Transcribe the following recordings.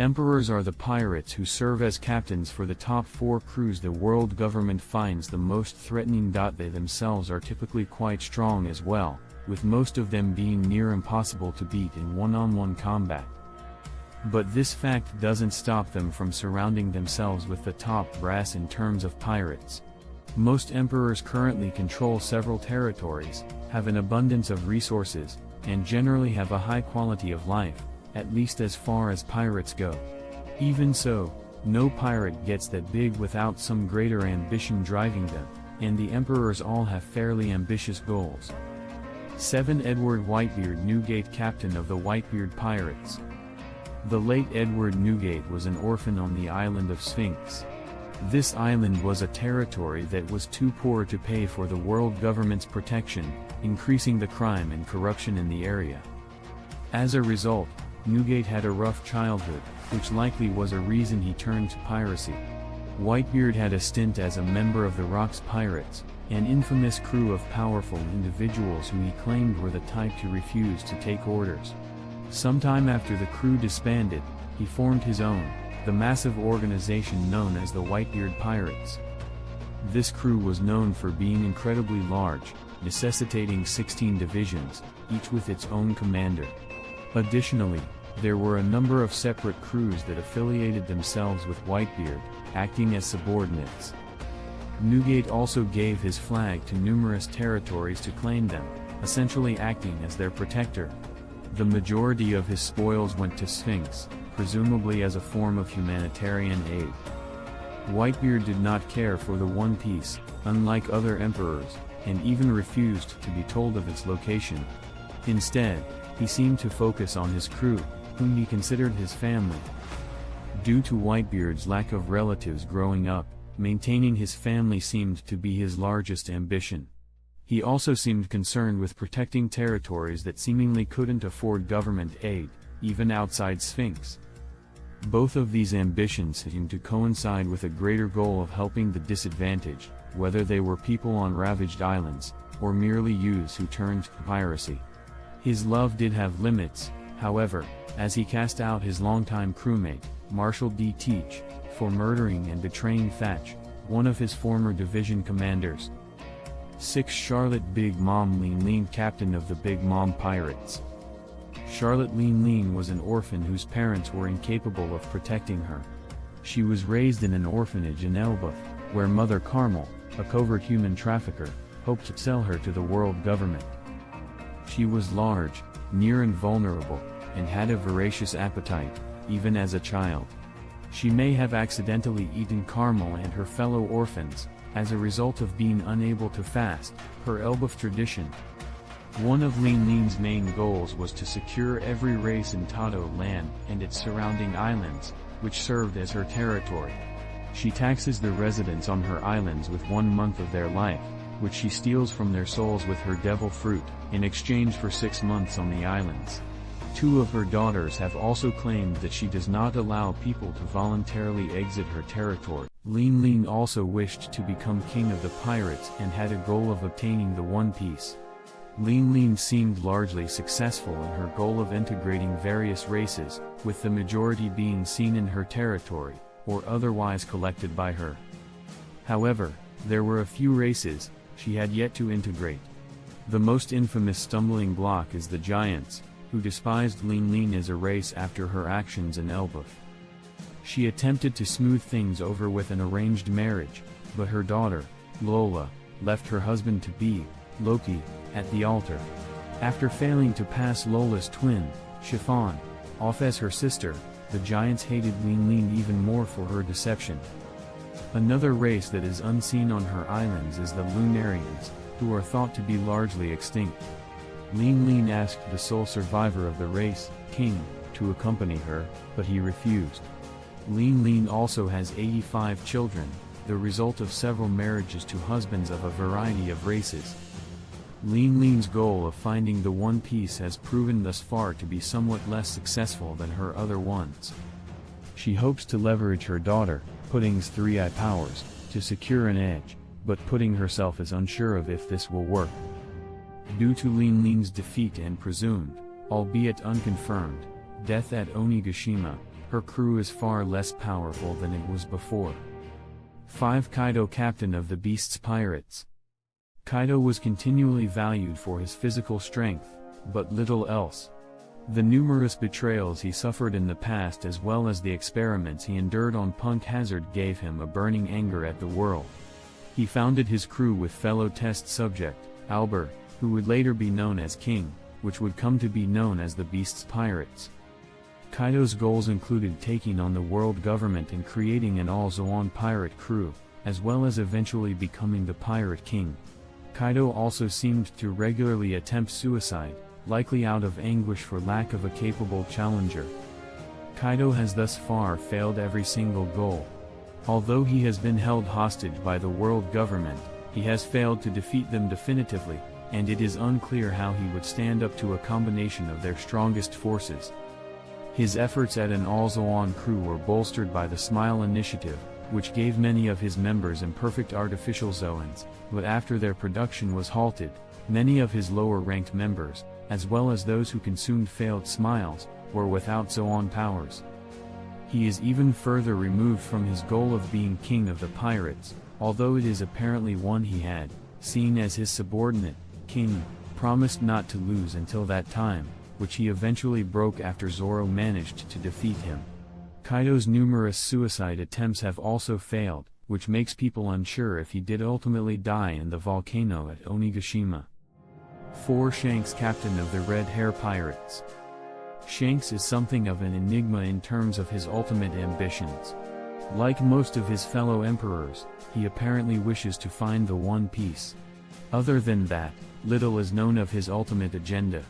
Emperors are the pirates who serve as captains for the top 4 crews the world government finds the most threatening. They themselves are typically quite strong as well, with most of them being near impossible to beat in one-on-one combat. But this fact doesn't stop them from surrounding themselves with the top brass in terms of pirates. Most emperors currently control several territories, have an abundance of resources, and generally have a high quality of life, at least as far as pirates go. Even so, no pirate gets that big without some greater ambition driving them, and the emperors all have fairly ambitious goals. 7. Edward Whitebeard Newgate, captain of the Whitebeard Pirates. The late Edward Newgate was an orphan on the island of Sphinx. This island was a territory that was too poor to pay for the world government's protection, increasing the crime and corruption in the area. As a result, Newgate had a rough childhood, which likely was a reason he turned to piracy. Whitebeard had a stint as a member of the Rocks Pirates, an infamous crew of powerful individuals who he claimed were the type to refuse to take orders. Sometime after the crew disbanded, he formed his own, the massive organization known as the Whitebeard Pirates. This crew was known for being incredibly large, necessitating 16 divisions, each with its own commander. Additionally, there were a number of separate crews that affiliated themselves with Whitebeard, acting as subordinates. Newgate also gave his flag to numerous territories to claim them, essentially acting as their protector. The majority of his spoils went to Sphinx, presumably as a form of humanitarian aid. Whitebeard did not care for the One Piece, unlike other emperors, and even refused to be told of its location. Instead, he seemed to focus on his crew, whom he considered his family. Due to Whitebeard's lack of relatives growing up, maintaining his family seemed to be his largest ambition. He also seemed concerned with protecting territories that seemingly couldn't afford government aid, even outside Sphinx. Both of these ambitions seemed to coincide with a greater goal of helping the disadvantaged, whether they were people on ravaged islands, or merely youths who turned to piracy. His love did have limits, however, as he cast out his longtime crewmate, Marshal D. Teach, for murdering and betraying Thatch, one of his former division commanders. 6. Charlotte Big Mom Lean Lean, captain of the Big Mom Pirates. Charlotte Lean Lean was an orphan whose parents were incapable of protecting her. She was raised in an orphanage in Elbaf, where Mother Carmel, a covert human trafficker, hoped to sell her to the world government. She was large, near invulnerable, and had a voracious appetite, even as a child. She may have accidentally eaten Carmel and her fellow orphans, as a result of being unable to fast, per Elbaf tradition. One of Lean Lean's main goals was to secure every race in Tato land and its surrounding islands, which served as her territory. She taxes the residents on her islands with 1 month of their life, which she steals from their souls with her devil fruit, in exchange for 6 months on the islands. 2 of her daughters have also claimed that she does not allow people to voluntarily exit her territory. Lean Lean also wished to become king of the pirates and had a goal of obtaining the One Piece. Lean Lean seemed largely successful in her goal of integrating various races, with the majority being seen in her territory, or otherwise collected by her. However, there were a few races she had yet to integrate. The most infamous stumbling block is the Giants, who despised Lean Lean as a race after her actions in Elbaf. She attempted to smooth things over with an arranged marriage, but her daughter, Lola, left her husband-to-be, Loki, at the altar. After failing to pass Lola's twin, Chiffon, off as her sister, the Giants hated Lean Lean even more for her deception. Another race that is unseen on her islands is the Lunarians, who are thought to be largely extinct. Lean Lean asked the sole survivor of the race, King, to accompany her, but he refused. Lean Lean also has 85 children, the result of several marriages to husbands of a variety of races. Lean Lean's goal of finding the One Piece has proven thus far to be somewhat less successful than her other ones. She hopes to leverage her daughter, Pudding's 3-eye powers, to secure an edge, but Pudding herself is unsure of if this will work. Due to Lean Lean's defeat and presumed, albeit unconfirmed, death at Onigashima, her crew is far less powerful than it was before. 5. Kaido, captain of the Beast's pirates. Kaido was continually valued for his physical strength, but little else. The numerous betrayals he suffered in the past as well as the experiments he endured on Punk Hazard gave him a burning anger at the world. He founded his crew with fellow test subject, Albert, who would later be known as King, which would come to be known as the Beast's Pirates. Kaido's goals included taking on the world government and creating an all-Zoan pirate crew, as well as eventually becoming the Pirate King. Kaido also seemed to regularly attempt suicide, likely out of anguish for lack of a capable challenger. Kaido has thus far failed every single goal. Although he has been held hostage by the world government, he has failed to defeat them definitively, and it is unclear how he would stand up to a combination of their strongest forces. His efforts at an all-Zoan crew were bolstered by the Smile Initiative, which gave many of his members imperfect artificial Zoans, but after their production was halted, many of his lower-ranked members, as well as those who consumed failed smiles, were without Zoan powers. He is even further removed from his goal of being king of the pirates, although it is apparently one he had, seen as his subordinate, King, promised not to lose until that time, which he eventually broke after Zoro managed to defeat him. Kaido's numerous suicide attempts have also failed, which makes people unsure if he did ultimately die in the volcano at Onigashima. 4. Shanks, captain of the Red Hair Pirates. Shanks is something of an enigma in terms of his ultimate ambitions. Like most of his fellow emperors, he apparently wishes to find the One Piece. Other than that, little is known of his ultimate agenda.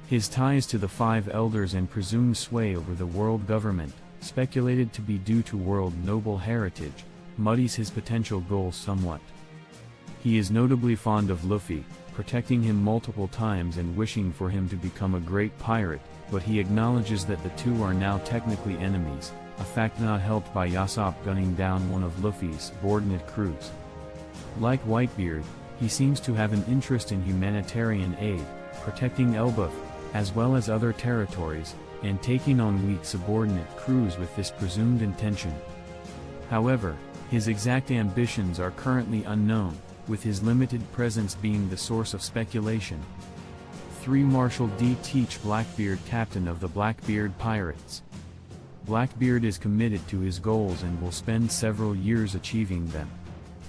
His ties to the Five Elders and presumed sway over the world government, speculated to be due to world noble heritage, muddies his potential goals somewhat. He is notably fond of Luffy, protecting him multiple times and wishing for him to become a great pirate, but he acknowledges that the two are now technically enemies, a fact not helped by Yasopp gunning down one of Luffy's subordinate crews. Like Whitebeard, he seems to have an interest in humanitarian aid, protecting Elbaf, as well as other territories, and taking on weak subordinate crews with this presumed intention. However, his exact ambitions are currently unknown, with his limited presence being the source of speculation. 3. Marshal D. Teach, Blackbeard, captain of the Blackbeard Pirates. Blackbeard is committed to his goals and will spend several years achieving them.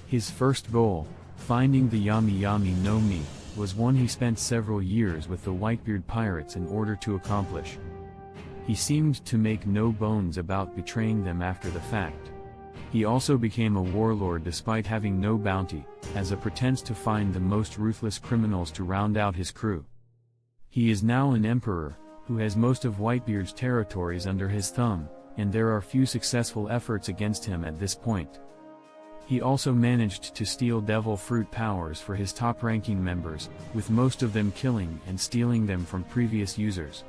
His first goal, finding the Yami Yami no Mi, was one he spent several years with the Whitebeard Pirates in order to accomplish. He seemed to make no bones about betraying them after the fact. He also became a warlord despite having no bounty, as a pretense to find the most ruthless criminals to round out his crew. He is now an emperor, who has most of Whitebeard's territories under his thumb, and there are few successful efforts against him at this point. He also managed to steal Devil Fruit powers for his top-ranking members, with most of them killing and stealing them from previous users.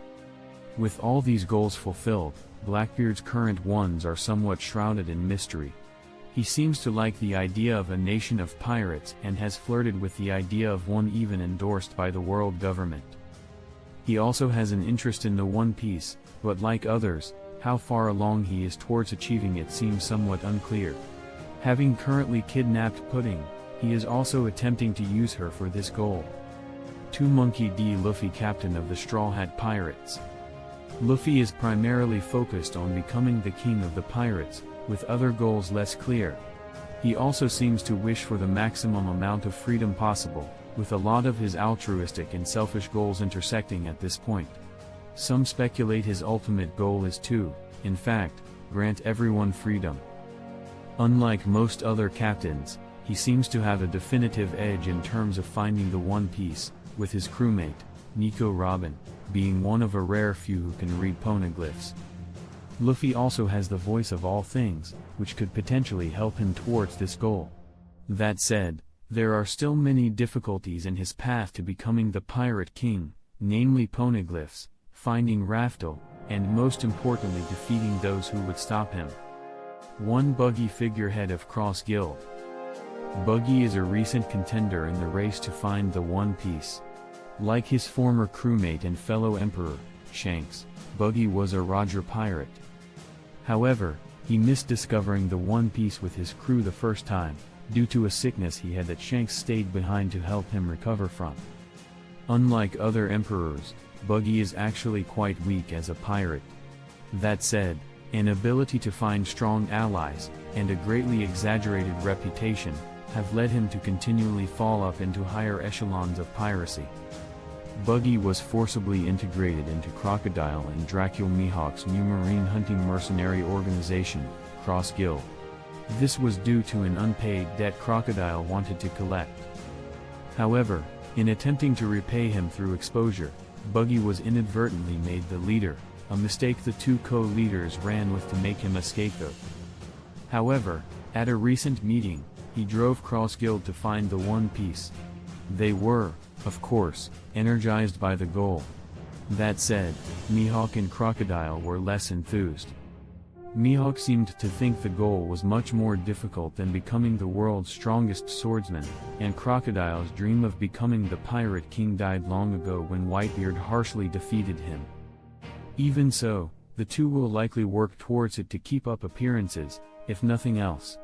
With all these goals fulfilled, Blackbeard's current ones are somewhat shrouded in mystery. He seems to like the idea of a nation of pirates and has flirted with the idea of one even endorsed by the world government. He also has an interest in the One Piece, but like others, how far along he is towards achieving it seems somewhat unclear. Having currently kidnapped Pudding, he is also attempting to use her for this goal. 2. Monkey D. Luffy, captain of the Straw Hat Pirates. Luffy is primarily focused on becoming the king of the pirates, with other goals less clear. He also seems to wish for the maximum amount of freedom possible, with a lot of his altruistic and selfish goals intersecting at this point. Some speculate his ultimate goal is to, in fact, grant everyone freedom. Unlike most other captains, he seems to have a definitive edge in terms of finding the One Piece, with his crewmate, Nico Robin, being one of a rare few who can read poneglyphs. Luffy also has the voice of all things, which could potentially help him towards this goal. That said, there are still many difficulties in his path to becoming the Pirate King, namely poneglyphs, finding Raftel, and most importantly defeating those who would stop him. 1. Buggy, figurehead of Cross Guild. Buggy is a recent contender in the race to find the One Piece. Like his former crewmate and fellow emperor, Shanks, Buggy was a Roger pirate. However, he missed discovering the One Piece with his crew the first time, due to a sickness he had that Shanks stayed behind to help him recover from. Unlike other emperors, Buggy is actually quite weak as a pirate. That said, an ability to find strong allies, and a greatly exaggerated reputation, have led him to continually fall up into higher echelons of piracy. Buggy was forcibly integrated into Crocodile and Dracula Mihawk's new marine hunting mercenary organization, Cross Guild. This was due to an unpaid debt Crocodile wanted to collect. However, in attempting to repay him through exposure, Buggy was inadvertently made the leader, a mistake the two co-leaders ran with to make him a scapegoat. However, at a recent meeting, he drove Cross Guild to find the One Piece. They were, of course, energized by the goal. That said, Mihawk and Crocodile were less enthused. Mihawk seemed to think the goal was much more difficult than becoming the world's strongest swordsman, and Crocodile's dream of becoming the Pirate King died long ago when Whitebeard harshly defeated him. Even so, the two will likely work towards it to keep up appearances, if nothing else.